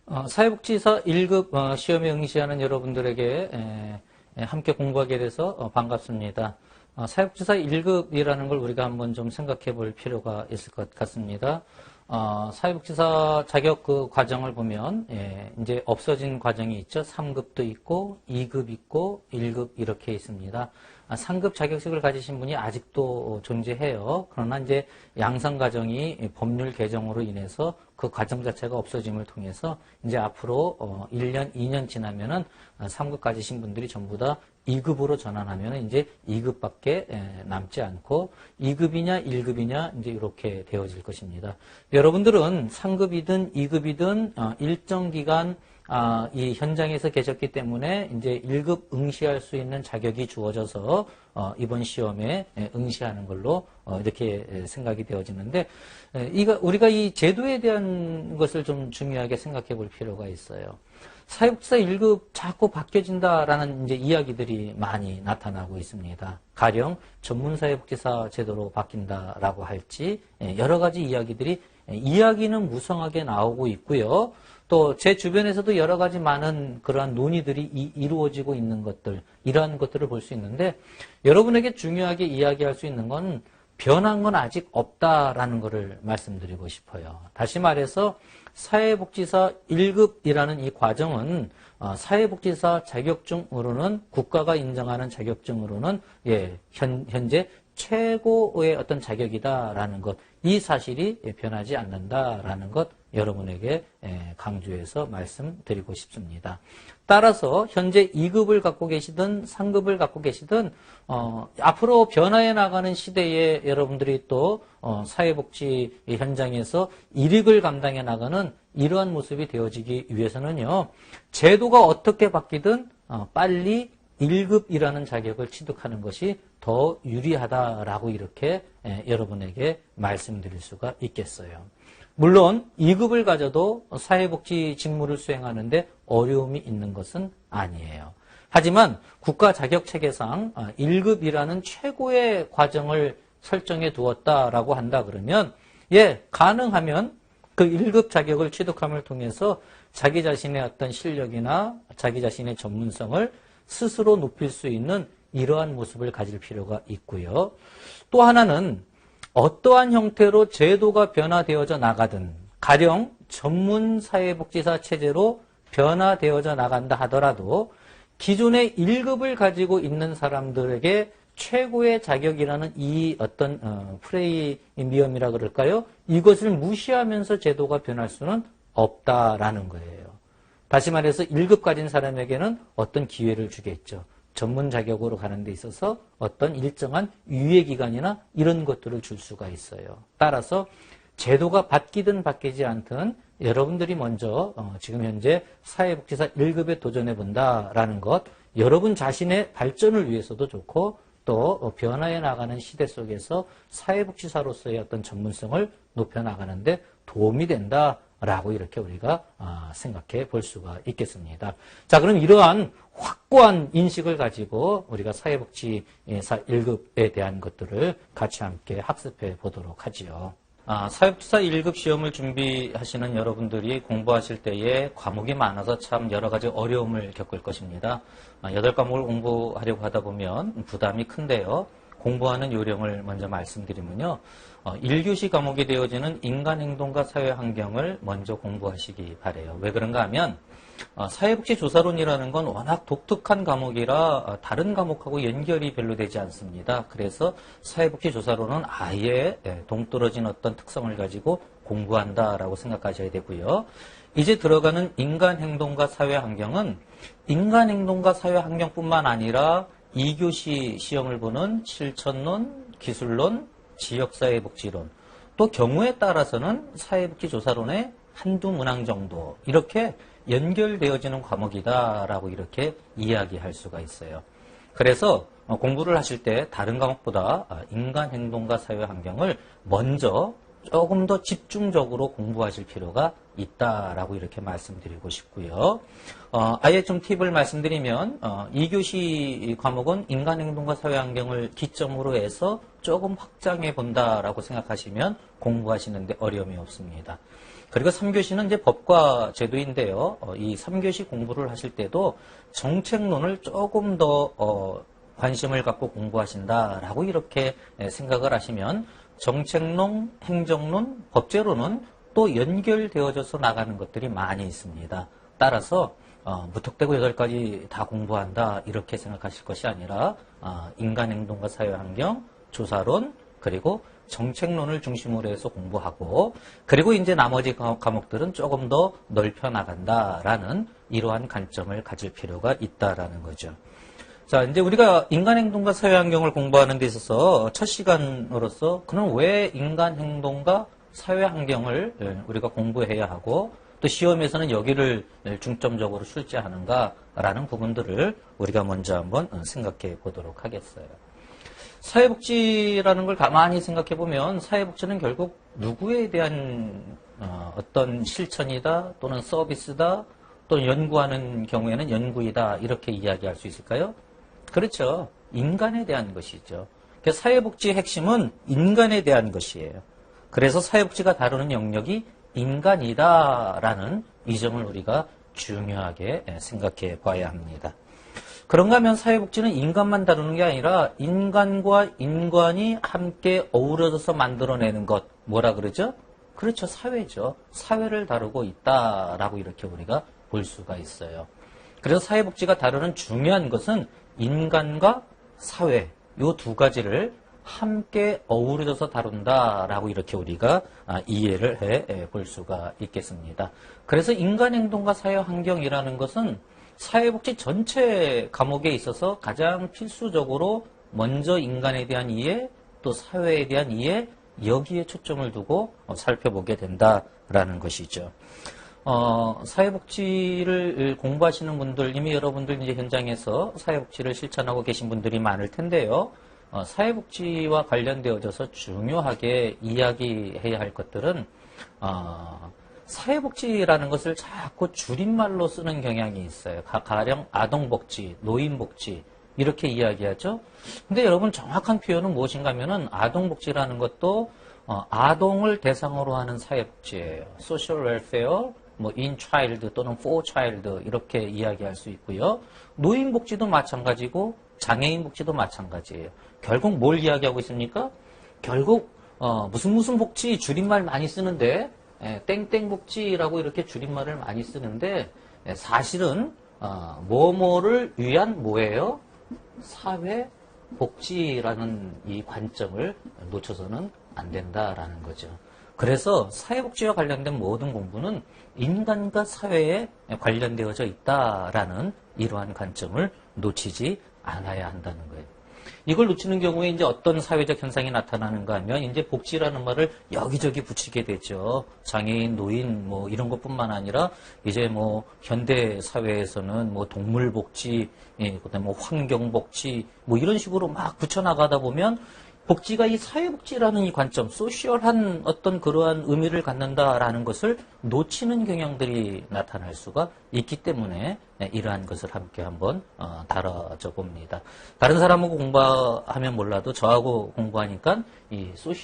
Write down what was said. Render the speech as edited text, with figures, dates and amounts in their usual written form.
사회복지사 1급 시험에 응시하는 여러분들에게 함께 공부하게 돼서 반갑습니다. 사회복지사 1급이라는 걸 우리가 한번 좀 생각해 볼 필요가 있을 것 같습니다. 사회복지사 자격 그 과정을 보면 이제 없어진 과정이 있죠. 3급도 있고 2급 있고 1급 이렇게 있습니다. 3급 자격증을 가지신 분이 아직도 존재해요. 그러나 이제 양성 과정이 법률 개정으로 인해서 그 과정 자체가 없어짐을 통해서 이제 앞으로 1년, 2년 지나면은 3급 가지신 분들이 전부 다 2급으로 전환하면 이제 2급밖에 남지 않고 2급이냐 1급이냐 이제 이렇게 되어질 것입니다. 여러분들은 3급이든 2급이든 일정 기간 이 현장에서 계셨기 때문에 이제 1급 응시할 수 있는 자격이 주어져서 이번 시험에 응시하는 걸로 이렇게 생각이 되어지는데 우리가 이 제도에 대한 것을 좀 중요하게 생각해 볼 필요가 있어요. 사회복지사 1급 자꾸 바뀌어진다라는 이제 이야기들이 많이 나타나고 있습니다. 가령 전문사회복지사 제도로 바뀐다라고 할지 여러 가지 이야기는 무성하게 나오고 있고요. 또 제 주변에서도 여러 가지 많은 그러한 논의들이 이루어지고 있는 것들, 이러한 것들을 볼 수 있는데 여러분에게 중요하게 이야기할 수 있는 건 변한 건 아직 없다라는 것을 말씀드리고 싶어요. 다시 말해서 사회복지사 1급이라는 이 과정은 사회복지사 자격증으로는 국가가 인정하는 자격증으로는 현재 최고의 어떤 자격이다라는 것, 이 사실이 변하지 않는다라는 것 여러분에게 강조해서 말씀드리고 싶습니다. 따라서 현재 2급을 갖고 계시든 3급을 갖고 계시든 앞으로 변화해 나가는 시대에 여러분들이 또 사회복지 현장에서 일익을 감당해 나가는 이러한 모습이 되어지기 위해서는요. 제도가 어떻게 바뀌든 빨리 1급이라는 자격을 취득하는 것이 더 유리하다라고 이렇게 여러분에게 말씀드릴 수가 있겠어요. 물론 2급을 가져도 사회복지 직무를 수행하는데 어려움이 있는 것은 아니에요. 하지만 국가 자격체계상 1급이라는 최고의 과정을 설정해 두었다라고 한다 그러면 가능하면 그 1급 자격을 취득함을 통해서 자기 자신의 어떤 실력이나 자기 자신의 전문성을 스스로 높일 수 있는 이러한 모습을 가질 필요가 있고요. 또 하나는 어떠한 형태로 제도가 변화되어져 나가든 가령 전문사회복지사 체제로 변화되어져 나간다 하더라도 기존의 1급을 가지고 있는 사람들에게 최고의 자격이라는 이 어떤 프레미엄이라 그럴까요? 이것을 무시하면서 제도가 변할 수는 없다라는 거예요. 다시 말해서 1급 가진 사람에게는 어떤 기회를 주겠죠. 전문 자격으로 가는 데 있어서 어떤 일정한 유예 기간이나 이런 것들을 줄 수가 있어요. 따라서 제도가 바뀌든 바뀌지 않든 여러분들이 먼저 지금 현재 사회복지사 1급에 도전해 본다라는 것, 여러분 자신의 발전을 위해서도 좋고 또 변화해 나가는 시대 속에서 사회복지사로서의 어떤 전문성을 높여 나가는데 도움이 된다라고 이렇게 우리가 생각해 볼 수가 있겠습니다. 자, 그럼 이러한 확고한 인식을 가지고 우리가 사회복지사 1급에 대한 것들을 같이 함께 학습해 보도록 하지요. 사회복지사 1급 시험을 준비하시는 여러분들이 공부하실 때에 과목이 많아서 참 여러 가지 어려움을 겪을 것입니다. 8과목을 공부하려고 하다 보면 부담이 큰데요. 공부하는 요령을 먼저 말씀드리면요. 1교시 과목이 되어지는 인간행동과 사회환경을 먼저 공부하시기 바라요. 왜 그런가 하면 사회복지조사론이라는 건 워낙 독특한 과목이라 다른 과목하고 연결이 별로 되지 않습니다. 그래서 사회복지조사론은 아예 동떨어진 어떤 특성을 가지고 공부한다라고 생각하셔야 되고요. 이제 들어가는 인간행동과 사회환경은 인간행동과 사회환경뿐만 아니라 2교시 시험을 보는 실천론, 기술론, 지역사회복지론, 또 경우에 따라서는 사회복지조사론의 한두 문항 정도 이렇게 연결되어지는 과목이다라고 이렇게 이야기할 수가 있어요. 그래서 공부를 하실 때 다른 과목보다 인간행동과 사회환경을 먼저 조금 더 집중적으로 공부하실 필요가 있다라고 이렇게 말씀드리고 싶고요. 아예 좀 팁을 말씀드리면 2교시 과목은 인간행동과 사회환경을 기점으로 해서 조금 확장해 본다라고 생각하시면 공부하시는데 어려움이 없습니다. 그리고 3교시는 이제 법과 제도인데요. 이 3교시 공부를 하실 때도 정책론을 조금 더 관심을 갖고 공부하신다라고 이렇게 생각을 하시면 정책론, 행정론, 법제론은 또 연결되어져서 나가는 것들이 많이 있습니다. 따라서 무턱대고 8가지 다 공부한다 이렇게 생각하실 것이 아니라 인간행동과 사회환경, 조사론, 그리고 정책론을 중심으로 해서 공부하고 그리고 이제 나머지 과목들은 조금 더 넓혀 나간다라는 이러한 관점을 가질 필요가 있다라는 거죠. 자, 이제 우리가 인간행동과 사회환경을 공부하는 데 있어서 첫 시간으로서 그럼 왜 인간행동과 사회환경을 우리가 공부해야 하고 또 시험에서는 여기를 중점적으로 출제하는가라는 부분들을 우리가 먼저 한번 생각해 보도록 하겠어요. 사회복지라는 걸 가만히 생각해 보면 사회복지는 결국 누구에 대한 어떤 실천이다 또는 서비스다 또는 연구하는 경우에는 연구이다 이렇게 이야기할 수 있을까요? 그렇죠. 인간에 대한 것이죠. 그래서 사회복지의 핵심은 인간에 대한 것이에요. 그래서 사회복지가 다루는 영역이 인간이다라는 이 점을 우리가 중요하게 생각해 봐야 합니다. 그런가 하면 사회복지는 인간만 다루는 게 아니라 인간과 인간이 함께 어우러져서 만들어내는 것, 뭐라 그러죠? 그렇죠. 사회죠. 사회를 다루고 있다라고 이렇게 우리가 볼 수가 있어요. 그래서 사회복지가 다루는 중요한 것은 인간과 사회, 이 두 가지를 함께 어우러져서 다룬다라고 이렇게 우리가 이해를 해 볼 수가 있겠습니다. 그래서 인간행동과 사회환경이라는 것은 사회복지 전체 과목에 있어서 가장 필수적으로 먼저 인간에 대한 이해, 또 사회에 대한 이해, 여기에 초점을 두고 살펴보게 된다라는 것이죠. 사회복지를 공부하시는 분들, 이미 여러분들 이제 현장에서 사회복지를 실천하고 계신 분들이 많을 텐데요. 사회복지와 관련되어져서 중요하게 이야기해야 할 것들은, 사회복지라는 것을 자꾸 줄임말로 쓰는 경향이 있어요. 가령 아동복지, 노인복지, 이렇게 이야기하죠. 근데 여러분 정확한 표현은 무엇인가 하면은 아동복지라는 것도 아동을 대상으로 하는 사회복지예요. social welfare, 뭐 in child 또는 for child 이렇게 이야기할 수 있고요. 노인복지도 마찬가지고 장애인복지도 마찬가지예요. 결국 뭘 이야기하고 있습니까? 결국 무슨 복지 줄임말 많이 쓰는데 땡땡복지라고 이렇게 줄임말을 많이 쓰는데 사실은 뭐뭐를 위한 뭐예요? 사회복지라는 이 관점을 놓쳐서는 안 된다라는 거죠. 그래서 사회복지와 관련된 모든 공부는 인간과 사회에 관련되어져 있다라는 이러한 관점을 놓치지 않아야 한다는 거예요. 이걸 놓치는 경우에 이제 어떤 사회적 현상이 나타나는가 하면 이제 복지라는 말을 여기저기 붙이게 되죠. 장애인, 노인 뭐 이런 것뿐만 아니라 이제 뭐 현대 사회에서는 뭐 동물복지, 그다음에 뭐 환경복지 뭐 이런 식으로 막 붙여나가다 보면 복지가 이 사회복지라는 이 관점, 소셜한 어떤 그러한 의미를 갖는다라는 것을 놓치는 경향들이 나타날 수가 있기 때문에 이러한 것을 함께 한번 다뤄줘 봅니다. 다른 사람하고 공부하면 몰라도 저하고 공부하니까 이 소셜